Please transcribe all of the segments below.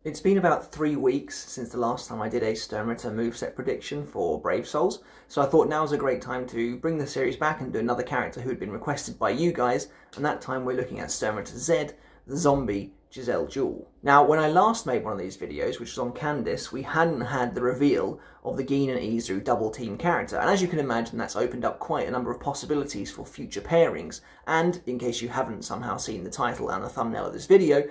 It's been about 3 weeks since the last time I did a Sturmritter moveset prediction for Brave Souls, so I thought now's a great time to bring the series back and do another character who had been requested by you guys, and that time we're looking at Sturmritter Zed, the zombie Giselle Jewel. Now, when I last made one of these videos, which was on Candice, we hadn't had the reveal of the Geen and Izu double team character, and as you can imagine, that's opened up quite a number of possibilities for future pairings, and in case you haven't somehow seen the title and the thumbnail of this video,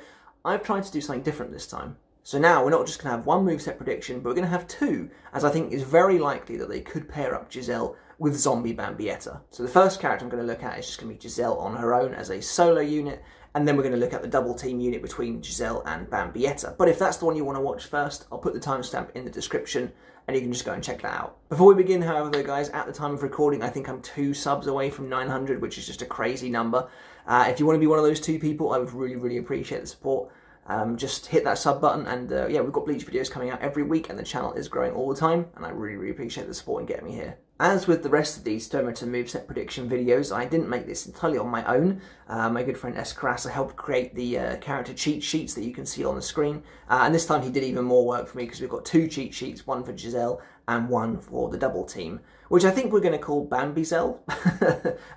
I've tried to do something different this time. So now we're not just going to have one moveset prediction, but we're going to have two, as I think it's very likely that they could pair up Giselle with zombie Bambietta. So the first character I'm going to look at is just going to be Giselle on her own as a solo unit, and then we're going to look at the double team unit between Giselle and Bambietta. But if that's the one you want to watch first, I'll put the timestamp in the description, and you can just go and check that out. Before we begin, however, though, guys, at the time of recording, I think I'm 2 subs away from 900, which is just a crazy number. If you want to be one of those 2 people, I would really appreciate the support. Just hit that sub button, and yeah, we've got Bleach videos coming out every week, and the channel is growing all the time, and I really appreciate the support in getting me here. As with the rest of these Sturmritter moveset prediction videos, I didn't make this entirely on my own. My good friend S. Karasa helped create the character cheat sheets that you can see on the screen, and this time he did even more work for me because we've got 2 cheat sheets, one for Giselle and one for the double team, which I think we're going to call Bambizelle,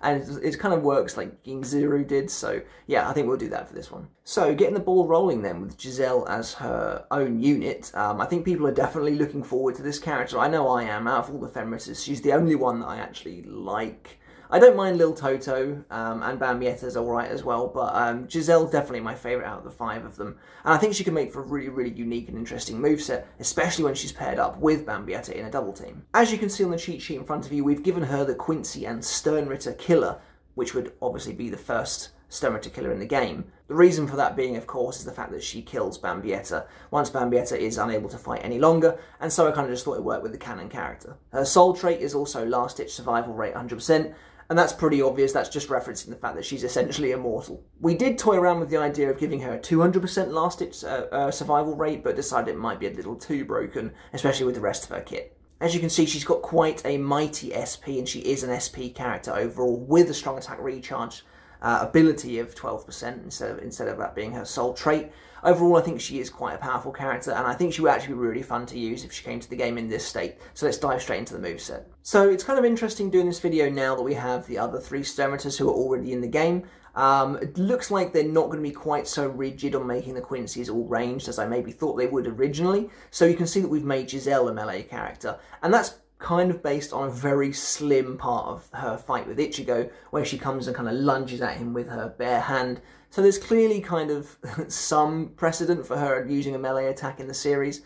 and it kind of works like King Zero did, so yeah, I think we'll do that for this one. So getting the ball rolling then with Giselle as her own unit, I think people are definitely looking forward to this character. I know I am. Out of all the Fenrises, she's the only one that I actually like. I don't mind Lil Toto, and Bambietta's alright as well, but Giselle's definitely my favourite out of the 5 of them. And I think she can make for a really unique and interesting moveset, especially when she's paired up with Bambietta in a double team. As you can see on the cheat sheet in front of you, we've given her the Quincy and Sternritter killer, which would obviously be the first Sternritter killer in the game. The reason for that being, of course, is the fact that she kills Bambietta once Bambietta is unable to fight any longer, and so I kind of just thought it worked with the canon character. Her soul trait is also last ditch survival rate 100%, and that's pretty obvious. That's just referencing the fact that she's essentially immortal. We did toy around with the idea of giving her a 200% last-ditch survival rate, but decided it might be a little too broken, especially with the rest of her kit. As you can see, she's got quite a mighty SP, and she is an SP character overall, with a strong attack recharge ability of 12% instead of that being her sole trait. Overall, I think she is quite a powerful character, and I think she would actually be really fun to use if she came to the game in this state. So let's dive straight into the moveset. So it's kind of interesting doing this video now that we have the other 3 Sturmritters who are already in the game. It looks like they're not going to be quite so rigid on making the Quincy's all ranged as I maybe thought they would originally. So you can see that we've made Giselle a melee character, and that's kind of based on a very slim part of her fight with Ichigo, where she comes and kind of lunges at him with her bare hand. So there's clearly kind of some precedent for her using a melee attack in the series,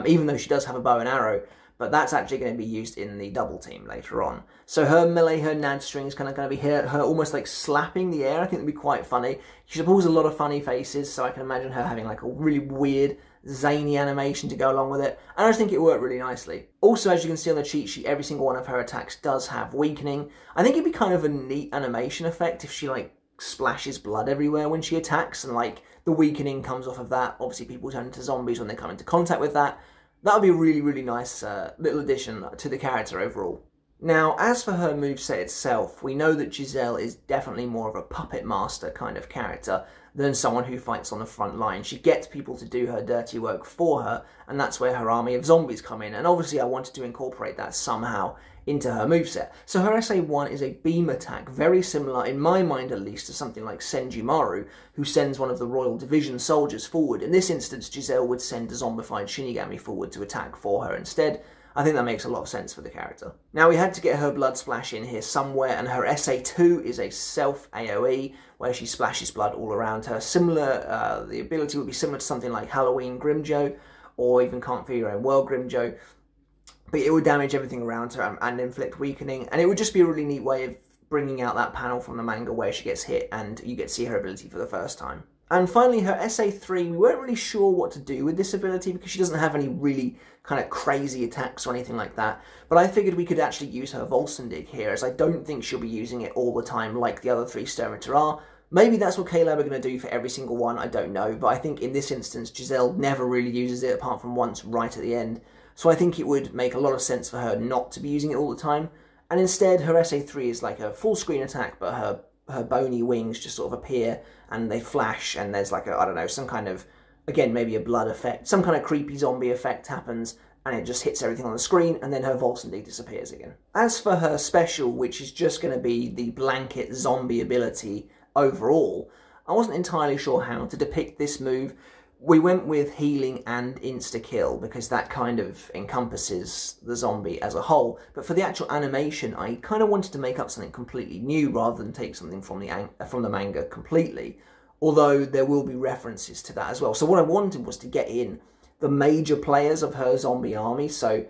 even though she does have a bow and arrow, but that's actually going to be used in the double team later on. So her melee, her Nad string is kind of going to be her almost like slapping the air. I think it'd be quite funny. She pulls a lot of funny faces, so I can imagine her having like a really weird, zany animation to go along with it, and I just think it worked really nicely. Also, as you can see on the cheat sheet, every single one of her attacks does have weakening. I think it'd be kind of a neat animation effect if she like splashes blood everywhere when she attacks, and like the weakening comes off of that. Obviously people turn into zombies when they come into contact with that. That would be a really nice little addition to the character overall. Now, as for her moveset itself, we know that Giselle is definitely more of a puppet master kind of character than someone who fights on the front line. She gets people to do her dirty work for her, and that's where her army of zombies come in, and obviously I wanted to incorporate that somehow into her moveset. So her SA1 is a beam attack, very similar, in my mind at least, to something like Senjumaru, who sends one of the Royal Division soldiers forward. In this instance, Giselle would send a zombified Shinigami forward to attack for her instead. I think that makes a lot of sense for the character. Now, we had to get her blood splash in here somewhere, and her SA2 is a self-AoE, where she splashes blood all around her. Similar, the ability would be similar to something like Halloween Grimjo, or even Can't Feel Your Own World Grimjo, but it would damage everything around her and inflict weakening, and it would just be a really neat way of bringing out that panel from the manga where she gets hit and you get to see her ability for the first time. And finally, her SA3, we weren't really sure what to do with this ability because she doesn't have any really kind of crazy attacks or anything like that, but I figured we could actually use her Volsundig here, as I don't think she'll be using it all the time like the other 3 Sturmritter are. Maybe that's what K-Lab are going to do for every single one, I don't know, but I think in this instance Giselle never really uses it apart from once right at the end, so I think it would make a lot of sense for her not to be using it all the time, and instead her SA3 is like a full screen attack, but her bony wings just sort of appear and they flash, and there's like a, I don't know, some kind of again, maybe a blood effect, some kind of creepy zombie effect happens, and it just hits everything on the screen, and then her Volsung disappears again. As for her special, which is just going to be the blanket zombie ability overall, I wasn't entirely sure how to depict this move. We went with healing and insta-kill because that kind of encompasses the zombie as a whole. But for the actual animation, I kind of wanted to make up something completely new rather than take something from the manga completely. Although there will be references to that as well. So what I wanted was to get in the major players of her zombie army. So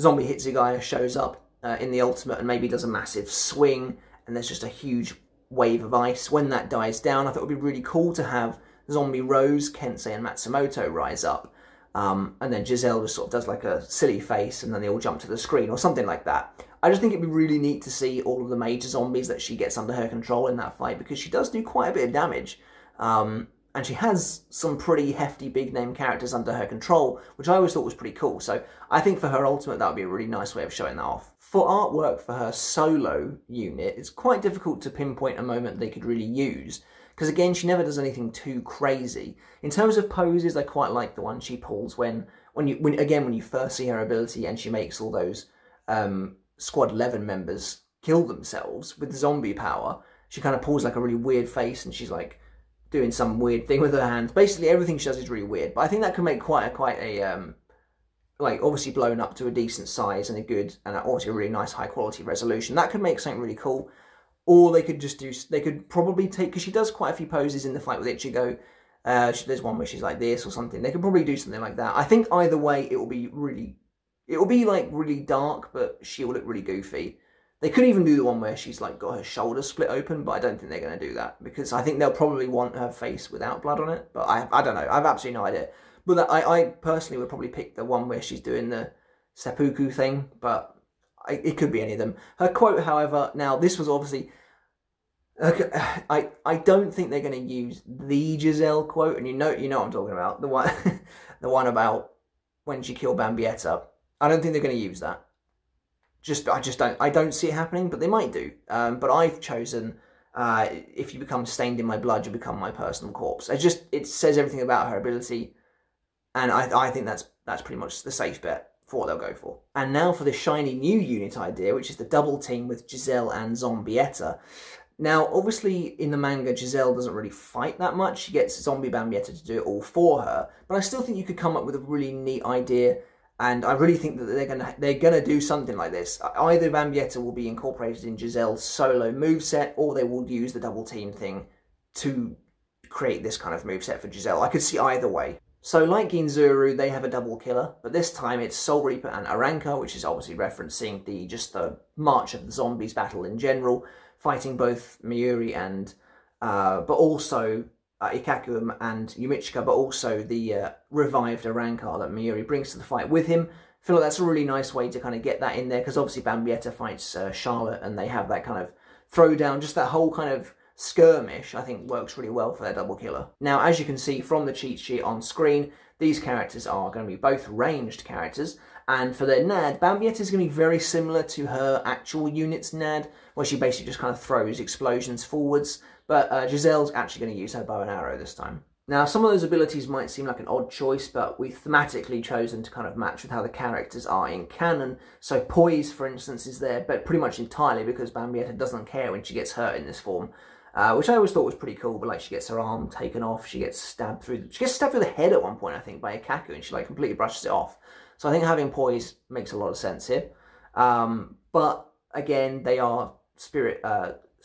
Zombie Hitsugaya shows up in the ultimate and maybe does a massive swing, and there's just a huge wave of ice. When that dies down, I thought it would be really cool to have Zombie Rose, Kensei and Matsumoto rise up, and then Giselle just sort of does like a silly face and then they all jump to the screen or something like that. I just think it'd be really neat to see all of the major zombies that she gets under her control in that fight, because she does do quite a bit of damage, and she has some pretty hefty big name characters under her control, which I always thought was pretty cool. So I think for her ultimate that would be a really nice way of showing that off. For artwork for her solo unit, it's quite difficult to pinpoint a moment they could really use, because again, she never does anything too crazy. In terms of poses, I quite like the one she pulls when you first see her ability and she makes all those Squad 11 members kill themselves with zombie power. She kind of pulls like a really weird face and she's like doing some weird thing with her hands. Basically, everything she does is really weird. But I think that could make quite a like obviously blown up to a decent size and obviously a really nice high quality resolution. That could make something really cool. Or they could just do, they could probably take, because she does quite a few poses in the fight with Ichigo. There's one where she's like this or something. They could probably do something like that. I think either way, it will be like really dark, but she'll look really goofy. They could even do the one where she's like got her shoulders split open, but I don't think they're going to do that, because I think they'll probably want her face without blood on it. But I don't know. I have absolutely no idea. But I personally would probably pick the one where she's doing the seppuku thing, but it could be any of them. Her quote, however, now this was obviously, I don't think they're going to use the Giselle quote, and you know what I'm talking about, the one about when she killed Bambietta. I don't think they're going to use that. I don't see it happening, but they might do. But I've chosen, if you become stained in my blood, you become my personal corpse. It says everything about her ability, and I think that's pretty much the safe bet for what they'll go for. And now for the shiny new unit idea, which is the double team with Giselle and Zombietta. Now, obviously, in the manga, Giselle doesn't really fight that much. She gets Zombie Bambietta to do it all for her. But I still think you could come up with a really neat idea, and I really think that they're gonna do something like this. Either Bambietta will be incorporated in Giselle's solo moveset, or they will use the double team thing to create this kind of moveset for Giselle. I could see either way. So like Ginzuru, they have a double killer, but this time it's Soul Reaper and Arrancar, which is obviously referencing the march of the zombies battle in general, fighting both Miyuri and, but also Ikaku and Yumichika, but also the revived Arrancar that Miyuri brings to the fight with him. I feel like that's a really nice way to kind of get that in there, because obviously Bambietta fights Charlotte and they have that kind of throwdown, just that whole kind of skirmish, I think works really well for their double killer. Now, as you can see from the cheat sheet on screen, these characters are going to be both ranged characters, and for their NAD, Bambietta is going to be very similar to her actual unit's NAD, where she basically just kind of throws explosions forwards, but Giselle's actually going to use her bow and arrow this time. Now, some of those abilities might seem like an odd choice, but we've thematically chosen to kind of match with how the characters are in canon. So Poise, for instance, is there, but pretty much entirely because Bambietta doesn't care when she gets hurt in this form. Which I always thought was pretty cool, but like she gets her arm taken off, she gets stabbed through the head at one point, I think, by Ikaku, and she like completely brushes it off. So I think having Poise makes a lot of sense here. But again, they are spirit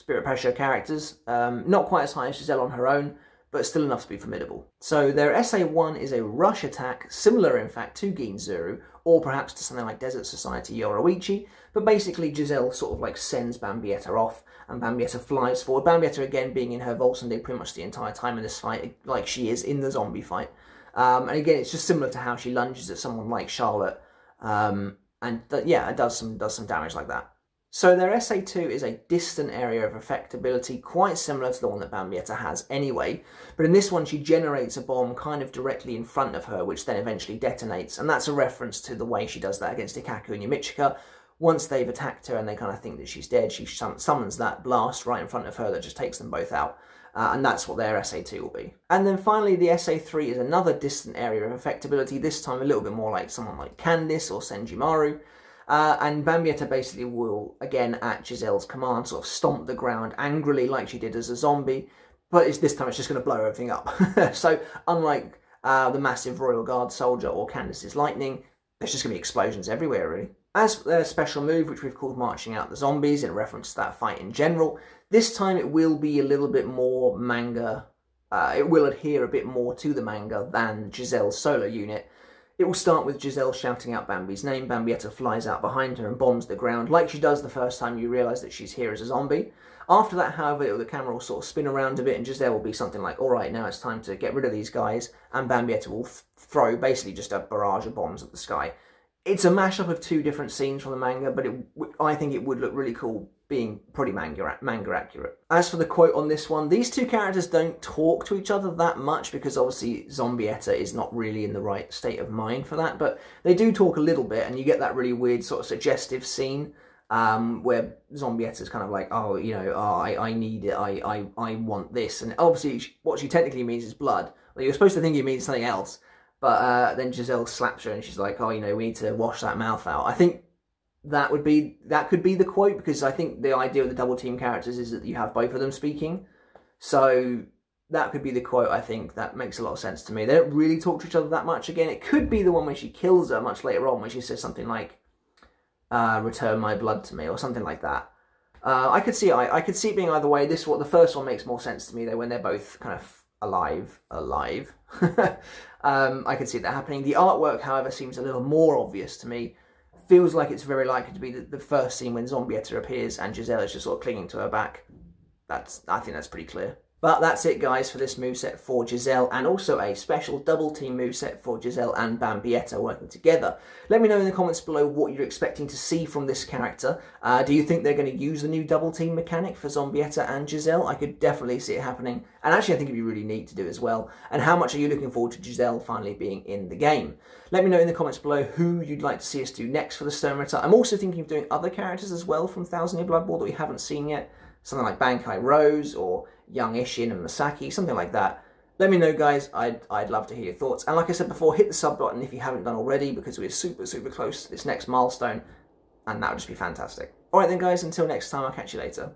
pressure characters, not quite as high as Giselle on her own, but still enough to be formidable. So their SA1 is a rush attack, similar in fact to Ginzuru, or perhaps to something like Desert Society Yoruichi, but basically Giselle sort of like sends Bambietta off, and Bambietta flies forward. Bambietta again being in her Volsung pretty much the entire time in this fight, like she is in the zombie fight. And again, it's just similar to how she lunges at someone like Charlotte, yeah, it does some damage like that. So their SA2 is a distant area of effect ability, quite similar to the one that Bambietta has anyway, but in this one she generates a bomb kind of directly in front of her, which then eventually detonates, and that's a reference to the way she does that against Ikaku and Yumichika. Once they've attacked her and they kind of think that she's dead, she summons that blast right in front of her that just takes them both out. and that's what their SA2 will be. And then finally, the SA3 is another distant area of effectability, this time a little bit more like someone like Candice or Senjimaru. And Bambietta basically will, again, at Giselle's command, sort of stomp the ground angrily like she did as a zombie, but this time it's just going to blow everything up. So, unlike the massive Royal Guard soldier or Candice's lightning, there's just going to be explosions everywhere, really. As for their special move, which we've called Marching Out the Zombies, in reference to that fight in general, this time it will be a little bit more manga. It will adhere a bit more to the manga than Giselle's solo unit. It will start with Giselle shouting out Bambi's name. Bambietta flies out behind her and bombs the ground, like she does the first time you realise that she's here as a zombie. After that, however, the camera will sort of spin around a bit, and Giselle will be something like, alright, now it's time to get rid of these guys, and Bambietta will throw basically just a barrage of bombs at the sky. It's a mashup of two different scenes from the manga, but I think it would look really cool being pretty manga accurate. As for the quote on this one, these two characters don't talk to each other that much because obviously Zombietta is not really in the right state of mind for that, but they do talk a little bit, and you get that really weird sort of suggestive scene where Zombietta's kind of like, oh, you know, oh, I need it, I want this, and obviously what she technically means is blood. Well, you're supposed to think it means something else, but then Giselle slaps her and she's like, oh, you know, we need to wash that mouth out. I think that could be the quote, because I think the idea of the double team characters is that you have both of them speaking. So that could be the quote. I think that makes a lot of sense to me. They don't really talk to each other that much. Again, it could be the one where she kills her much later on, when she says something like, return my blood to me, or something like that. I could see it being either way. The first one makes more sense to me, though, when they're both kind of alive. I could see that happening. The artwork, however, seems a little more obvious to me. Feels like it's very likely to be the first scene when Zombietta appears and Giselle is just sort of clinging to her back. I think that's pretty clear. But that's it, guys, for this moveset for Giselle, and also a special double team moveset for Giselle and Bambietta working together. Let me know in the comments below what you're expecting to see from this character. Do you think they're going to use the new double team mechanic for Zombietta and Giselle? I could definitely see it happening, and actually I think it'd be really neat to do as well. And how much are you looking forward to Giselle finally being in the game? Let me know in the comments below who you'd like to see us do next for the Stone Ritter. I'm also thinking of doing other characters as well from Thousand Year Blood War that we haven't seen yet. Something like Bankai Rose, or young Ishin and Masaki, something like that. Let me know, guys. I'd love to hear your thoughts. And like I said before, hit the sub button if you haven't done already, because we're super, super close to this next milestone, and that would just be fantastic. Alright then, guys, until next time, I'll catch you later.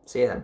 See you then.